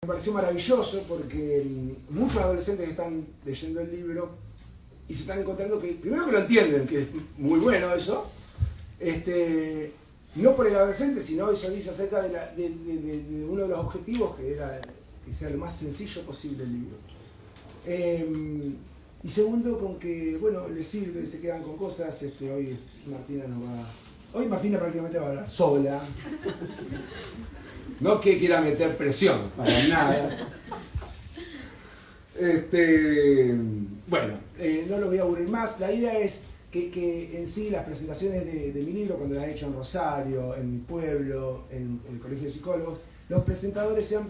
Me pareció maravilloso porque muchos adolescentes están leyendo el libro y se están encontrando que, primero que lo entienden, que es muy bueno eso, no por el adolescente, sino eso dice acerca de uno de los objetivos, que era que sea lo más sencillo posible el libro. Y segundo, con que, bueno, les sirve, se quedan con cosas. Hoy Martina no va... Hoy Martina prácticamente va a hablar sola. No que quiera meter presión, para nada. Bueno, no lo voy a aburrir más. La idea es que en sí las presentaciones de mi libro, cuando las he hecho en Rosario, en mi pueblo, en el Colegio de Psicólogos, los presentadores sean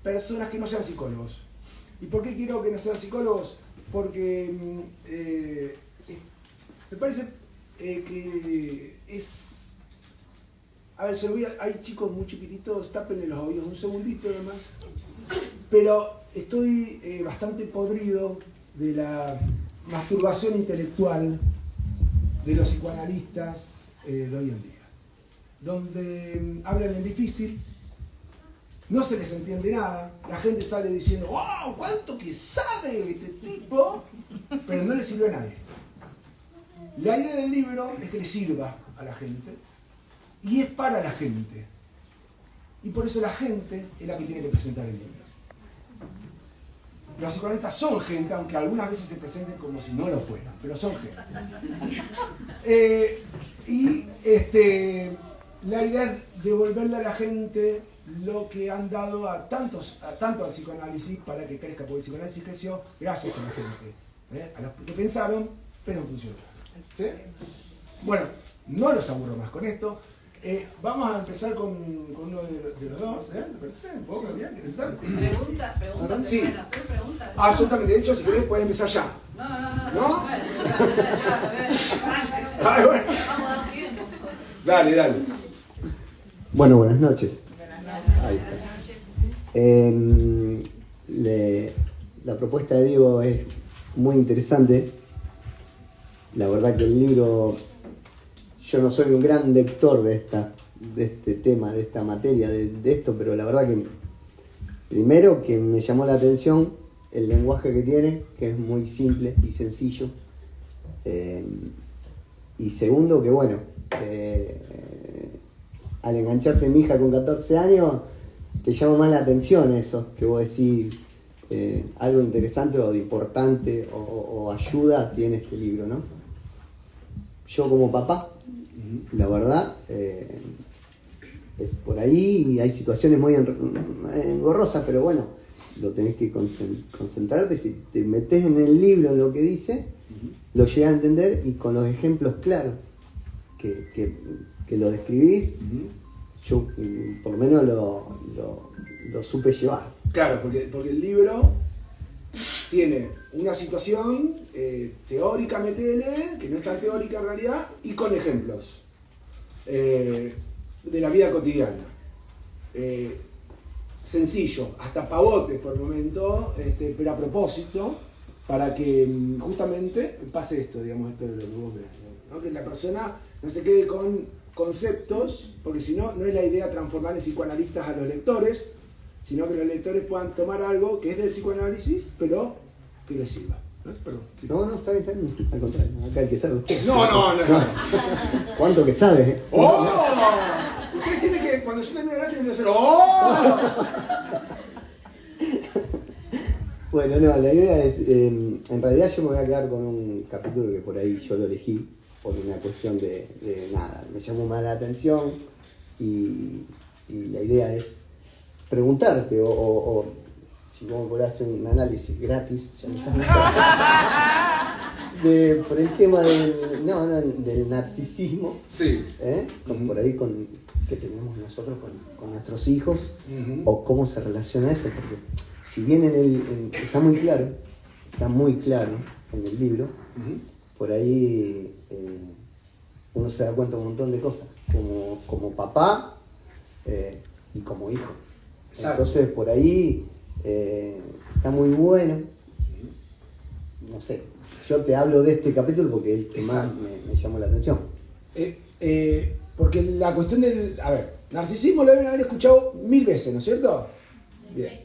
personas que no sean psicólogos. ¿Y por qué quiero que no sean psicólogos? Porque me parece que es... A ver, hay chicos muy chiquititos, tápenle los oídos un segundito nomás. Pero estoy bastante podrido de la masturbación intelectual de los psicoanalistas de hoy en día. Donde hablan en difícil, no se les entiende nada, la gente sale diciendo ¡wow! ¡Cuánto que sabe este tipo! Pero no le sirve a nadie. La idea del libro es que le sirva a la gente. Y es para la gente. Y por eso la gente es la que tiene que presentar el libro. Los psicoanalistas son gente, aunque algunas veces se presenten como si no lo fueran, pero son gente. La idea es devolverle a la gente lo que han dado tanto al psicoanálisis para que crezca, porque el psicoanálisis creció gracias a la gente. A los que pensaron, pero no funcionó. ¿Sí? Bueno, no los aburro más con esto. Vamos a empezar con uno de los dos, ¿te parece? ¿Vos, Gabriel, querés empezar? ¿Preguntas? ¿Se Sí. pueden hacer preguntas? Absolutamente, de hecho, si querés, puedes empezar ya. No. ¿No? Bueno, Ay, bueno. vamos a dar tiempo. Dale. Bueno, buenas noches. Ahí está. La propuesta de Diego es muy interesante. La verdad que el libro... Yo no soy un gran lector de este tema, de esta materia, de esto, pero la verdad que primero que me llamó la atención el lenguaje que tiene, que es muy simple y sencillo. Y segundo que bueno, al engancharse mi hija con 14 años, te llama más la atención eso, que vos decís algo interesante o de importante o ayuda tiene este libro, ¿no? Yo como papá, la verdad, por ahí hay situaciones muy engorrosas, pero bueno, lo tenés que concentrarte. Si te metés en el libro, en lo que dice, lo llegás a entender y con los ejemplos claros que lo describís, yo por lo menos lo supe llevar. Claro, porque el libro tiene una situación teórica, metele, que no es tan teórica en realidad, y con ejemplos de la vida cotidiana. Sencillo, hasta pavotes por el momento, pero a propósito, para que justamente pase esto, digamos, esto de lo que vos ves, ¿no? Que la persona no se quede con conceptos, porque si no, no es la idea transformar en psicoanalistas a los lectores, sino que los lectores puedan tomar algo que es del psicoanálisis, pero que les sirva. ¿No? Perdón. Sí. No, está bien, al contrario, acá el que sabe usted. No. ¿Cuánto que sabe? ¡Oh! Ustedes tienen que, cuando yo termine de hablar, tienen que hacer ¡oh! Bueno, no, la idea es, en realidad yo me voy a quedar con un capítulo que por ahí yo lo elegí por una cuestión de nada, me llamó más la atención y la idea es preguntarte o si vos podés hacer un análisis gratis, ya me estás por el tema del narcisismo, Sí. Por ahí que tenemos nosotros con nuestros hijos, o cómo se relaciona eso, porque si bien está muy claro en el libro, por ahí uno se da cuenta de un montón de cosas, como papá y como hijo. Exacto. Entonces por ahí está muy bueno. No sé, yo te hablo de este capítulo porque es el que más me llamó la atención. Porque la cuestión del... A ver, narcisismo lo deben haber escuchado 1000 veces, ¿no es cierto? Bien.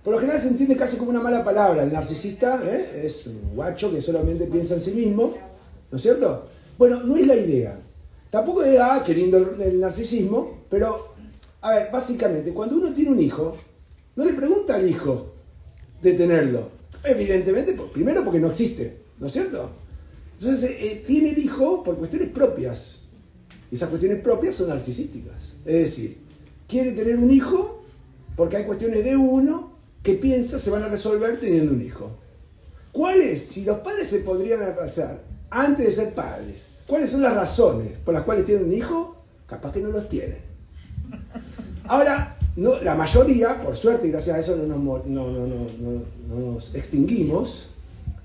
Por lo general se entiende casi como una mala palabra. El narcisista es un guacho que solamente piensa en sí mismo, ¿no es cierto? Bueno, no es la idea. Tampoco es, qué lindo el narcisismo, pero, a ver, básicamente, cuando uno tiene un hijo, no le pregunta al hijo de tenerlo. Evidentemente, primero porque no existe, ¿no es cierto? Entonces, tiene el hijo por cuestiones propias. Y esas cuestiones propias son narcisísticas. Es decir, quiere tener un hijo porque hay cuestiones de uno que piensa se van a resolver teniendo un hijo. ¿Cuáles? Si los padres se podrían pasar antes de ser padres, ¿cuáles son las razones por las cuales tienen un hijo? Capaz que no los tienen. Ahora, no, la mayoría, por suerte y gracias a eso no nos extinguimos,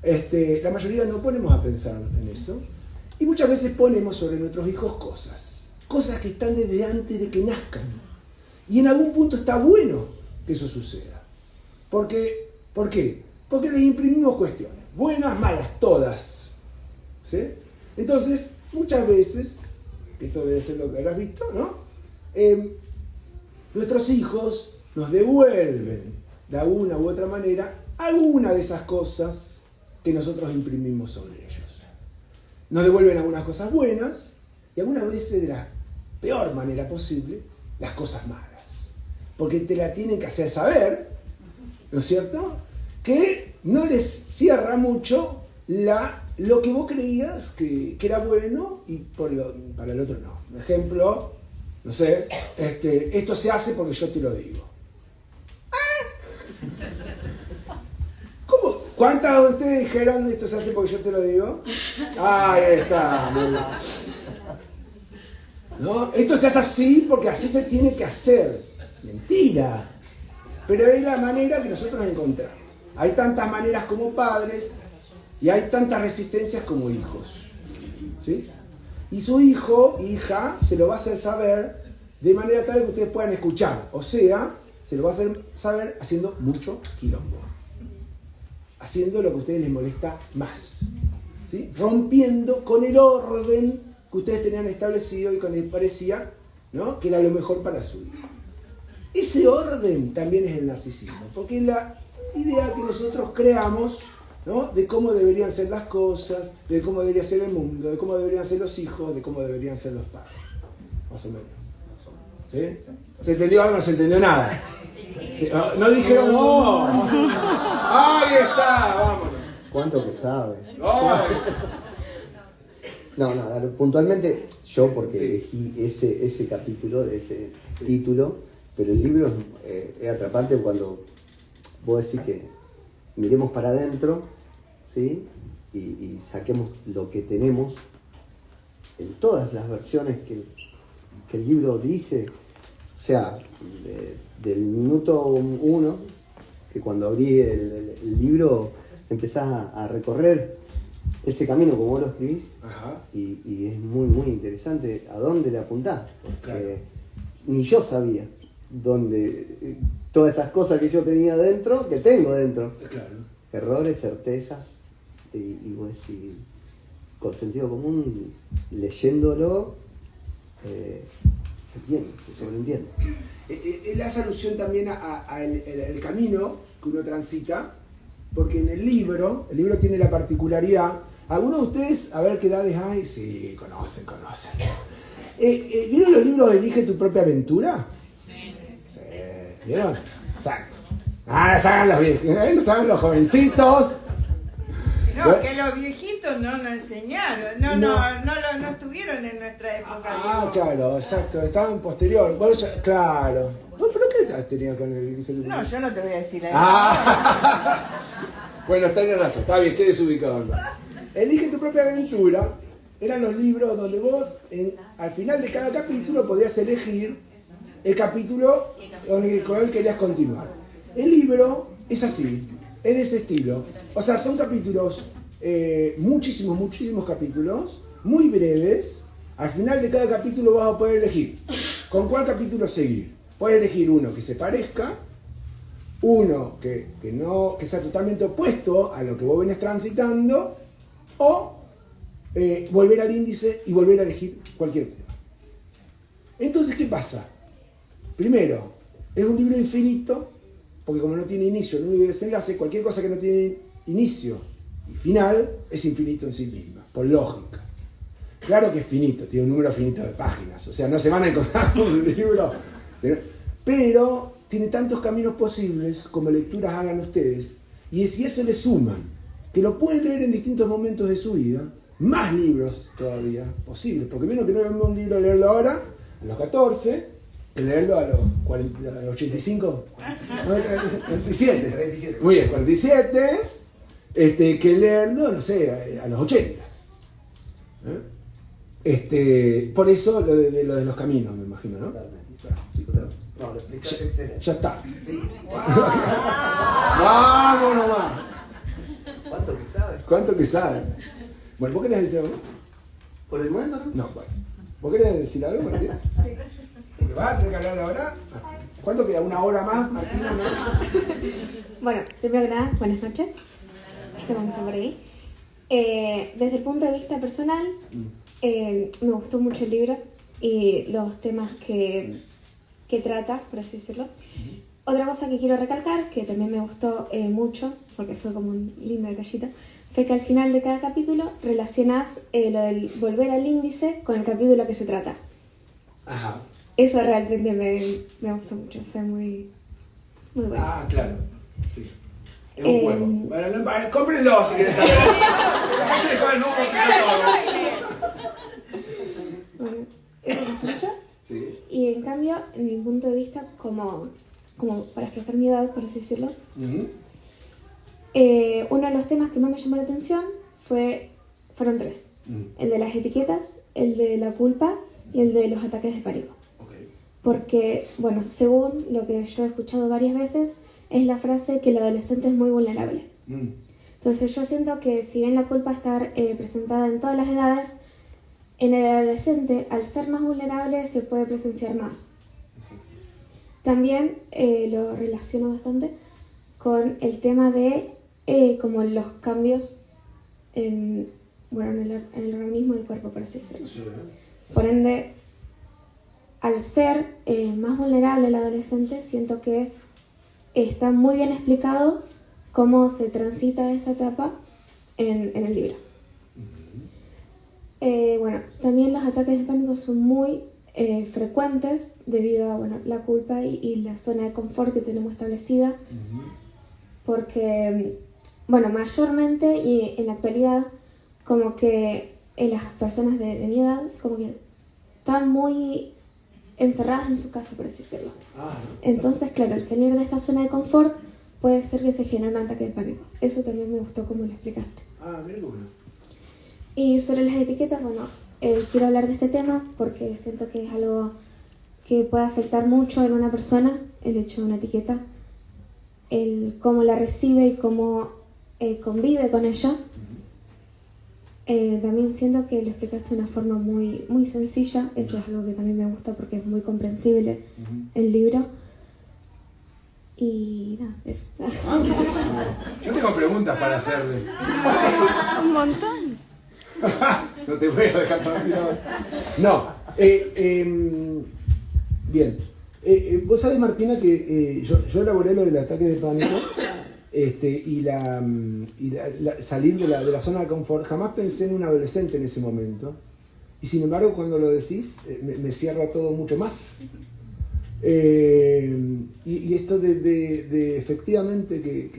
la mayoría no ponemos a pensar en eso. Y muchas veces ponemos sobre nuestros hijos cosas que están desde antes de que nazcan. Y en algún punto está bueno que eso suceda. ¿Por qué? Porque les imprimimos cuestiones, buenas, malas, todas. ¿Sí? Entonces, muchas veces, esto debe ser lo que habrás visto, ¿no? Nuestros hijos nos devuelven, de alguna u otra manera, alguna de esas cosas que nosotros imprimimos sobre ellos. Nos devuelven algunas cosas buenas y algunas veces de la peor manera posible, las cosas malas. Porque te la tienen que hacer saber, ¿no es cierto? Que no les cierra mucho lo que vos creías que era bueno y para el otro no. Por ejemplo, no sé, esto se hace porque yo te lo digo. ¿Cómo? ¿Cuántas de ustedes dijeron esto se hace porque yo te lo digo? Ahí está, muy bien. ¿No? Esto se hace así porque así se tiene que hacer. Mentira. Pero es la manera que nosotros encontramos. Hay tantas maneras como padres y hay tantas resistencias como hijos. ¿Sí? Y su hijo, hija, se lo va a hacer saber de manera tal que ustedes puedan escuchar. O sea, se lo va a hacer saber haciendo mucho quilombo. Haciendo lo que a ustedes les molesta más. ¿Sí? Rompiendo con el orden que ustedes tenían establecido y que les parecía, ¿no?, que era lo mejor para su hijo. Ese orden también es el narcisismo, porque es la idea que nosotros creamos, ¿no?, de cómo deberían ser las cosas, de cómo debería ser el mundo, de cómo deberían ser los hijos, de cómo deberían ser los padres. Más o menos. ¿Sí? ¿Se entendió algo? No se entendió nada. ¿Sí? No dijeron, ¡oh! ¡Ahí está! ¡Vámonos! ¿Cuánto que sabe? ¡Ay! No, puntualmente yo porque Sí. elegí ese capítulo, ese título, pero el libro es atrapante cuando vos decís que miremos para adentro, ¿sí? Y saquemos lo que tenemos en todas las versiones que el libro dice, o sea, del minuto 1, que cuando abrí el libro empezás a recorrer ese camino como vos lo escribís. Ajá. Y es muy, muy interesante a dónde le apuntás. Claro. Ni yo sabía dónde todas esas cosas que yo tenía dentro, que tengo dentro. Claro. Errores, certezas, y vos decís, con sentido común, leyéndolo, se entiende, se sobreentiende. Él hace alusión también al camino que uno transita, porque en el libro tiene la particularidad. ¿Algunos de ustedes, a ver qué edades hay? Sí, conocen. ¿Vieron los libros de Elige tu propia aventura? Sí. ¿Vieron? Exacto. No saben los viejos, no saben los jovencitos. No, que los viejitos no nos enseñaron, no estuvieron en nuestra época. Claro, exacto, estaban posterior. Bueno, claro. Bueno, ¿pero qué edad tenía con el Elige tu propia? No, yo no te voy a decir la Bueno, tenés razón, está bien, qué desubicado. Elige tu propia aventura. Eran los libros donde vos, al final de cada capítulo, podías elegir el capítulo con el querías continuar. El libro es así, es de ese estilo. O sea, son capítulos, muchísimos capítulos, muy breves. Al final de cada capítulo vas a poder elegir con cuál capítulo seguir. Puedes elegir uno que se parezca, uno que sea totalmente opuesto a lo que vos venís transitando, o volver al índice y volver a elegir cualquier tema. Entonces, ¿qué pasa? Primero, es un libro infinito, porque como no tiene inicio, no hay desenlace, cualquier cosa que no tiene inicio y final es infinito en sí misma, por lógica. Claro que es finito, tiene un número finito de páginas, o sea, no se van a encontrar un libro, pero tiene tantos caminos posibles como lecturas hagan ustedes, y si eso le suman, que lo pueden leer en distintos momentos de su vida, más libros todavía posibles, porque menos que no es un libro leerlo ahora, a los 14, que leerlo a los 40, a los 85, 47, muy bien, 47, que leerlo, no sé, a los 80. Por eso lo de los caminos, me imagino, ¿no? Sí, claro. No, lo explicaste excelente. Ya está. Sí. Vamos nomás. ¿Cuánto que sabes? ¿Cuánto que saben? Bueno, ¿vos querés decir algo? ¿Por el momento? No, bueno. ¿Vos querés decir algo, Martina? Sí. ¿Porque vas a tener que hablar de ahora? ¿Cuánto queda? ¿Una hora más, Martina? ¿No? Bueno, primero que nada, buenas noches. ¿Qué vamos a hacer por ahí? Desde el punto de vista personal, me gustó mucho el libro y los temas que trata, por así decirlo. Otra cosa que quiero recalcar, que también me gustó mucho, porque fue como un lindo detallito, fue que al final de cada capítulo relacionás lo del volver al índice con el capítulo que se trata. Ajá. Eso realmente me gustó mucho, fue muy bueno. Ah, claro. Sí. Es un juego. Bueno, cómprenlo si quieren saber. No se dejó el número, Bueno, eso me gustó mucho. Sí. Y en cambio, en mi punto de vista, como para expresar mi edad, por así decirlo, uno de los temas que más me llamó la atención fueron tres. El de las etiquetas, el de la culpa y el de los ataques de pánico. Okay. Porque, bueno, según lo que yo he escuchado varias veces, es la frase que el adolescente es muy vulnerable. Entonces yo siento que si bien la culpa está presentada en todas las edades, en el adolescente, al ser más vulnerable, se puede presenciar más. Sí. También lo relaciono bastante con el tema de como los cambios en el organismo del cuerpo, por así decirlo. Sí. Por ende, al ser más vulnerable el adolescente, siento que está muy bien explicado cómo se transita esta etapa en el libro. Bueno, también los ataques de pánico son muy frecuentes debido a la culpa y la zona de confort que tenemos establecida, porque, mayormente y en la actualidad, como que las personas de mi edad, como que están muy encerradas en su casa, por así decirlo. Entonces, claro, el salir de esta zona de confort puede ser que se genere un ataque de pánico. Eso también me gustó como lo explicaste. Mira qué bueno. Y sobre las etiquetas, quiero hablar de este tema porque siento que es algo que puede afectar mucho en una persona, el hecho de una etiqueta, el cómo la recibe y cómo convive con ella. También siento que lo explicaste de una forma muy, muy sencilla, eso es algo que también me gusta porque es muy comprensible el libro. Y nada, eso. Buenísimo. Yo tengo preguntas para hacerle. Un montón. No te voy a dejar tranquilo. No. Bien. Vos sabés, Martina, que yo elaboré lo del ataque de pánico y salir de la zona de confort. Jamás pensé en un adolescente en ese momento. Y sin embargo, cuando lo decís, me cierra todo mucho más. Y esto de efectivamente que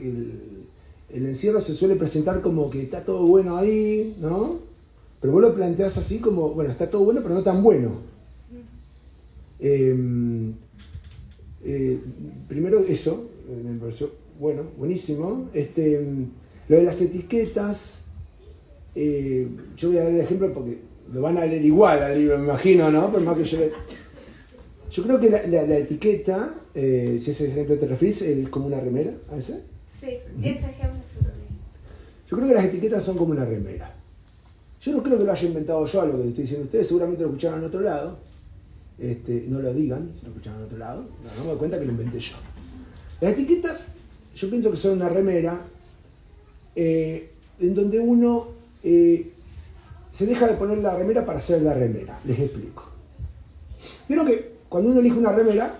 el encierro se suele presentar como que está todo bueno ahí, ¿no? Pero vos lo planteás así como, está todo bueno, pero no tan bueno. Primero eso, me pareció buenísimo. Lo de las etiquetas, yo voy a dar el ejemplo porque lo van a leer igual al libro, me imagino, ¿no? Por más que yo creo que la etiqueta, si ese ejemplo te referís, es como una remera, ¿a ese? Sí, ese ejemplo. Yo creo que las etiquetas son como una remera. Yo no creo que lo haya inventado yo a lo que estoy diciendo ustedes, seguramente lo escucharon en otro lado. No lo digan si lo escucharon en otro lado. No me doy cuenta que lo inventé yo. Las etiquetas, yo pienso que son una remera en donde uno se deja de poner la remera para hacer la remera. Les explico. Creo que cuando uno elige una remera,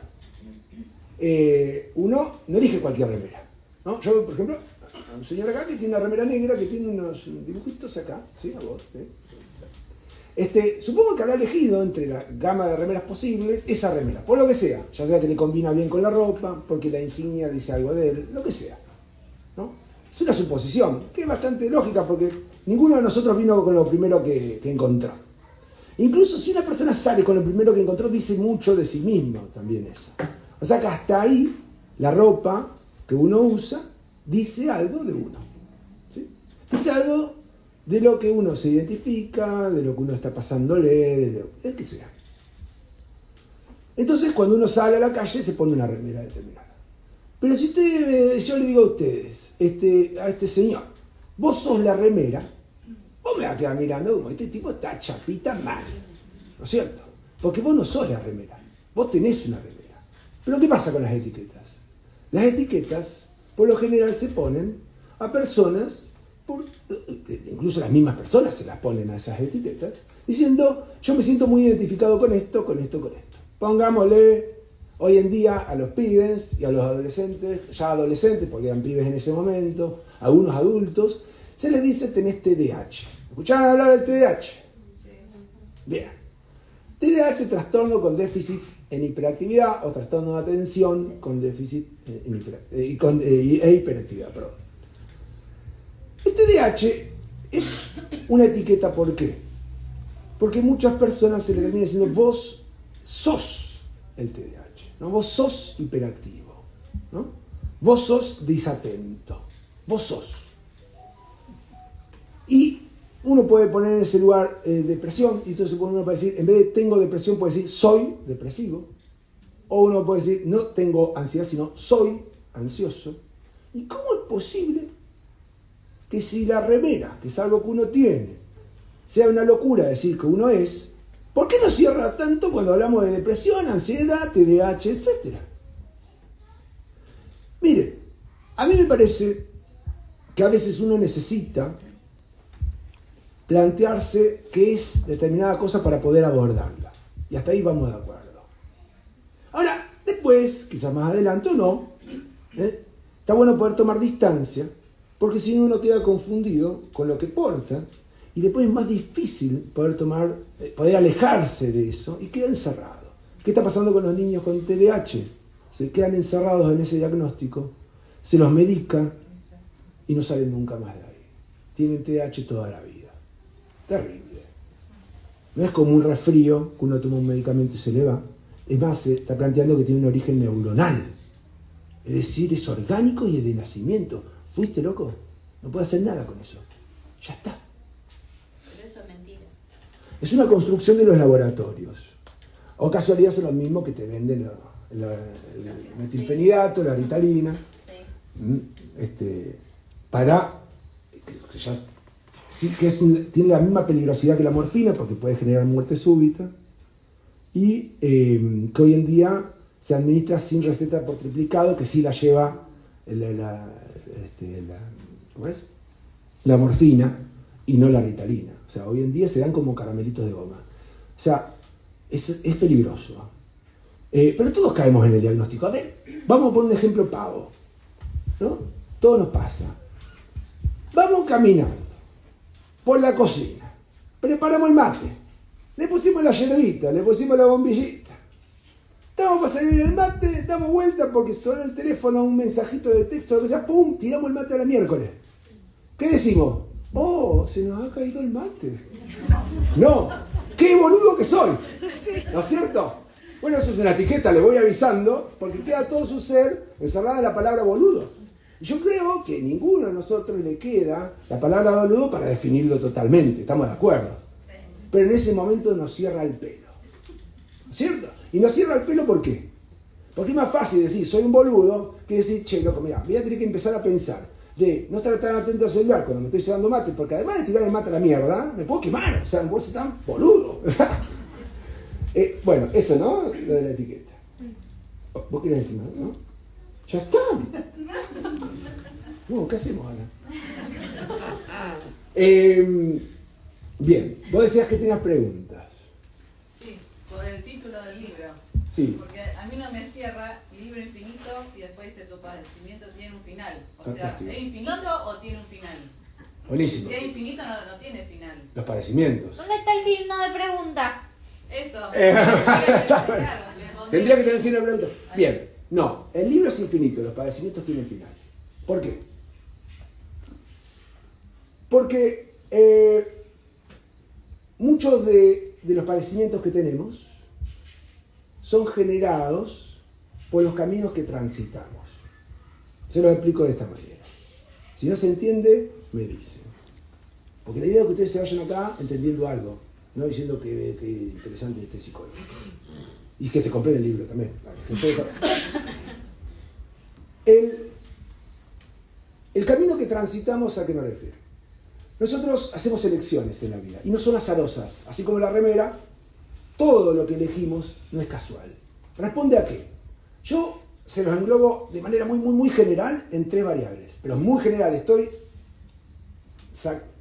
uno no elige cualquier remera, ¿no? Yo, por ejemplo, a un señor acá que tiene una remera negra que tiene unos dibujitos acá, ¿sí? A vos, supongo que habrá elegido entre la gama de remeras posibles esa remera, por lo que sea, ya sea que le combina bien con la ropa, porque la insignia dice algo de él, lo que sea, ¿no? Es una suposición, que es bastante lógica, porque ninguno de nosotros vino con lo primero que encontró. Incluso si una persona sale con lo primero que encontró, dice mucho de sí mismo también eso. O sea que hasta ahí la ropa que uno usa dice algo de uno, ¿sí? Dice algo de lo que uno se identifica, de lo que uno está pasándole, de lo que sea. Entonces cuando uno sale a la calle se pone una remera determinada. Pero si yo le digo a ustedes, a este señor, vos sos la remera, vos me vas a quedar mirando como este tipo está chapita mal, ¿no es cierto? Porque vos no sos la remera, vos tenés una remera. Pero ¿qué pasa con las etiquetas? Las etiquetas, por lo general, se ponen a personas, incluso las mismas personas se las ponen a esas etiquetas, diciendo, yo me siento muy identificado con esto, con esto, con esto. Pongámosle, hoy en día, a los pibes y a los adolescentes, ya adolescentes, porque eran pibes en ese momento, a algunos adultos, se les dice tenés TDAH. ¿Escucharon hablar del TDAH? Bien. TDAH, trastorno con déficit en hiperactividad o trastorno de atención con déficit e hiperactividad. Perdón. El TDAH es una etiqueta, ¿por qué? Porque muchas personas se le termina diciendo vos sos el TDAH, ¿no? Vos sos hiperactivo, ¿no? Vos sos desatento, vos sos. Y uno puede poner en ese lugar depresión, y entonces uno puede decir, en vez de tengo depresión, puede decir soy depresivo. O uno puede decir, no tengo ansiedad, sino soy ansioso. ¿Y cómo es posible que si la remera, que es algo que uno tiene, sea una locura decir que uno es, ¿por qué nos cierra tanto cuando hablamos de depresión, ansiedad, TDAH, etcétera? Mire, a mí me parece que a veces uno necesita plantearse qué es determinada cosa para poder abordarla. Y hasta ahí vamos de acuerdo. Ahora, después, quizás más adelante o no, está bueno poder tomar distancia, porque si no uno queda confundido con lo que porta, y después es más difícil poder alejarse de eso y queda encerrado. ¿Qué está pasando con los niños con TDAH? Se quedan encerrados en ese diagnóstico, se los medica y no salen nunca más de ahí. Tienen TDAH toda la vida. Terrible. No es como un resfrío, que uno toma un medicamento y se le va. Es más, se está planteando que tiene un origen neuronal. Es decir, es orgánico y es de nacimiento. ¿Fuiste loco? No puedes hacer nada con eso. Ya está. Pero eso es mentira. Es una construcción de los laboratorios. O casualidad son los mismos que te venden el metilfenidato, la ritalina. Sí. Para que ya sí que tiene la misma peligrosidad que la morfina porque puede generar muerte súbita y que hoy en día se administra sin receta por triplicado, que sí la lleva la morfina y no la ritalina. O sea, hoy en día se dan como caramelitos de goma. O sea, es peligroso. Pero todos caemos en el diagnóstico. A ver, vamos a poner un ejemplo pavo, ¿no? Todo nos pasa. Vamos caminando por la cocina, preparamos el mate, le pusimos la hierbita, le pusimos la bombillita. Estamos para salir el mate, damos vuelta porque sonó el teléfono, un mensajito de texto, lo que sea, ¡pum! Tiramos el mate a la miércoles. ¿Qué decimos? ¡Oh, se nos ha caído el mate! No, ¡qué boludo que soy! ¿No es cierto? Bueno, eso es una etiqueta, le voy avisando, porque queda todo su ser encerrada en la palabra boludo. Yo creo que ninguno de nosotros le queda la palabra boludo para definirlo totalmente, estamos de acuerdo. Sí. Pero en ese momento nos cierra el pelo. ¿No es cierto? Y nos cierra el pelo ¿por qué? Porque es más fácil decir soy un boludo que decir, che, loco, mirá, voy a tener que empezar a pensar de no estar tan atento al celular cuando me estoy cebando mate, porque además de tirar el mate a la mierda, me puedo quemar, o sea, vos sos tan boludo. Bueno, eso, ¿no? Lo de la etiqueta. ¿Vos querés decir más, no? ¡Ya está! No, ¿qué hacemos ahora? Bien, vos decías que tenías preguntas. Sí, por el título del libro. Sí. Porque a mí no me cierra Libro Infinito padecimiento tiene un final. O Fantástico. sea, ¿es infinito o tiene un final? Buenísimo. Si es infinito no tiene final. Los padecimientos. ¿Dónde está el signo de pregunta? Eso. Tendría que tener signo de pregunta. Bien, no, el libro es infinito, los padecimientos tienen final. ¿Por qué? Porque muchos de los padecimientos que tenemos son generados por los caminos que transitamos. Se los explico de esta manera. Si no se entiende, me dicen. Porque la idea es que ustedes se vayan acá entendiendo algo, no diciendo que interesante este psicólogo. Y que se compre el libro también. El camino que transitamos, ¿a qué me refiero? Nosotros hacemos elecciones en la vida y no son azarosas. Así como la remera, todo lo que elegimos no es casual. ¿Responde a qué? Yo se los englobo de manera muy general en 3 variables. Pero muy general, estoy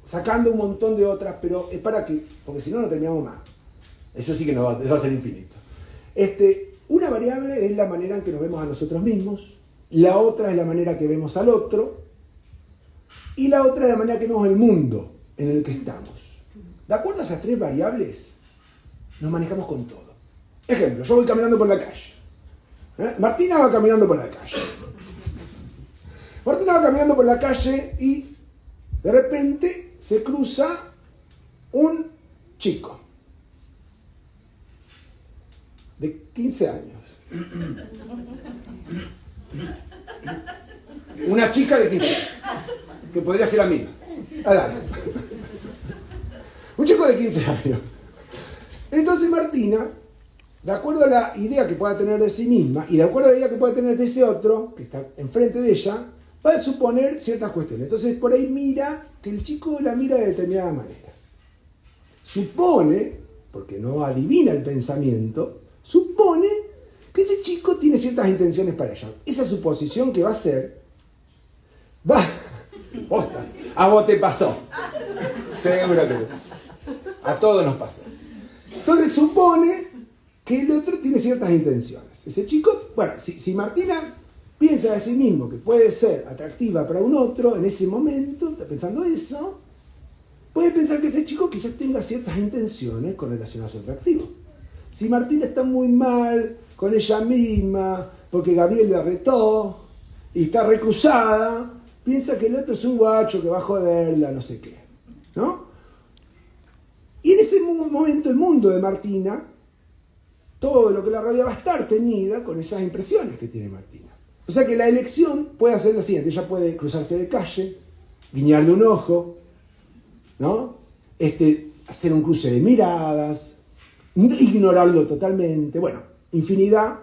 sacando un montón de otras, pero es para que, porque si no, no terminamos más. Eso sí que no va a ser infinito. Una variable es la manera en que nos vemos a nosotros mismos, la otra es la manera que vemos al otro, y la otra es la manera que vemos el mundo en el que estamos. De acuerdo a esas 3 variables, nos manejamos con todo. Ejemplo, yo voy caminando por la calle. Martina va caminando por la calle. Martina va caminando por la calle y de repente se cruza un chico de 15 años. Una chica de 15 años, que podría ser amiga. Un chico de 15 años. Entonces Martina, de acuerdo a la idea que pueda tener de sí misma y de acuerdo a la idea que pueda tener de ese otro, que está enfrente de ella, va a suponer ciertas cuestiones. Entonces por ahí mira que el chico la mira de determinada manera. Supone, porque no adivina el pensamiento, supone que ese chico tiene ciertas intenciones para ella. Esa suposición que va a hacer, ostras, a vos te pasó. Seguro que te pasó. A todos nos pasó. Entonces supone que el otro tiene ciertas intenciones. Ese chico, bueno, si Martina piensa de sí mismo que puede ser atractiva para un otro en ese momento, está pensando eso, puede pensar que ese chico quizás tenga ciertas intenciones con relación a su atractivo. Si Martina está muy mal con ella misma, porque Gabriel la retó y está reclusada, piensa que el otro es un guacho que va a joderla, no sé qué, ¿no? Y en ese momento el mundo de Martina, todo lo que la rodea va a estar teñida con esas impresiones que tiene Martina. O sea que la elección puede hacer la siguiente: ella puede cruzarse de calle, guiñarle un ojo, ¿no? Hacer un cruce de miradas, ignorarlo totalmente, bueno, infinidad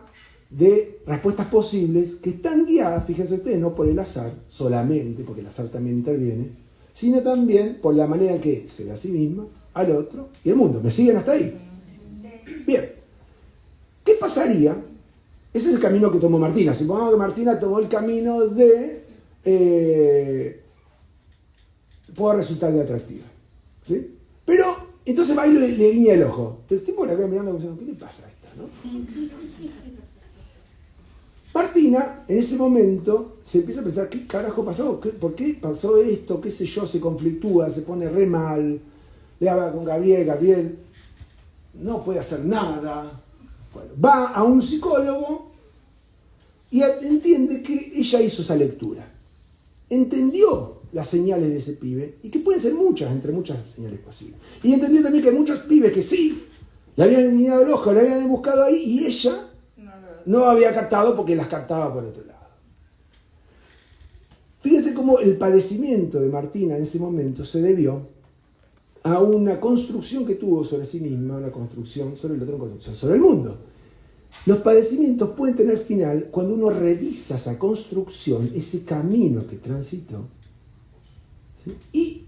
de respuestas posibles que están guiadas, fíjense ustedes, no por el azar solamente, porque el azar también interviene, sino también por la manera que se ve a sí misma, al otro y al mundo. ¿Me siguen hasta ahí? Bien. ¿Qué pasaría? Ese es el camino que tomó Martina. Supongamos que Martina tomó el camino de puedo resultarle atractiva, ¿sí? Pero entonces va y le guiña el ojo. El tipo la queda mirando como diciendo, ¿qué le pasa a esta, no? Martina, en ese momento, se empieza a pensar, ¿qué carajo pasó? ¿Por qué pasó esto? ¿Qué sé yo? Se conflictúa, se pone re mal, le habla con Gabriel no puede hacer nada. Bueno, va a un psicólogo y entiende que ella hizo esa lectura. Entendió las señales de ese pibe, y que pueden ser muchas, entre muchas señales posibles. Y entendió también que hay muchos pibes que sí, le habían guiñado el ojo, le habían buscado ahí, y ella no había captado porque las captaba por otro lado. Fíjense cómo el padecimiento de Martina en ese momento se debió a una construcción que tuvo sobre sí misma, una construcción sobre el otro, una construcción sobre el mundo. Los padecimientos pueden tener final cuando uno revisa esa construcción, ese camino que transitó, ¿sí? Y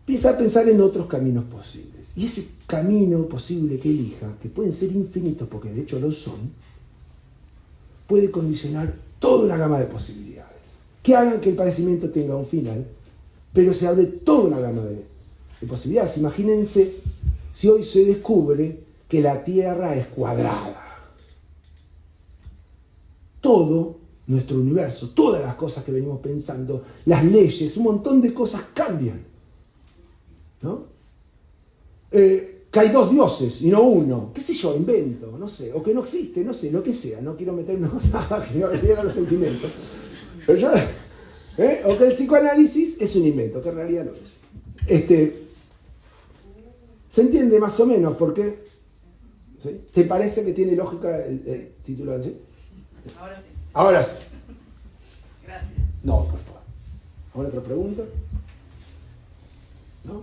empieza a pensar en otros caminos posibles. Y ese camino posible que elija, que pueden ser infinitos porque de hecho lo son, puede condicionar toda una gama de posibilidades que hagan que el padecimiento tenga un final, pero se abre toda una gama de posibilidades. Imagínense si hoy se descubre que la Tierra es cuadrada. Todo nuestro universo, todas las cosas que venimos pensando, las leyes, un montón de cosas cambian, ¿no? Que hay dos dioses y no uno, qué sé yo, invento, no sé, o que no existe, no sé, lo que sea, no quiero meterme con nada que me llegue a los sentimientos, pero yo, o que el psicoanálisis es un invento, que en realidad no es. ¿Se entiende más o menos por qué? ¿Sí? ¿Te parece que tiene lógica el título de así? Ahora sí. Ahora sí. Gracias. No, por favor. ¿Alguna otra pregunta? ¿No?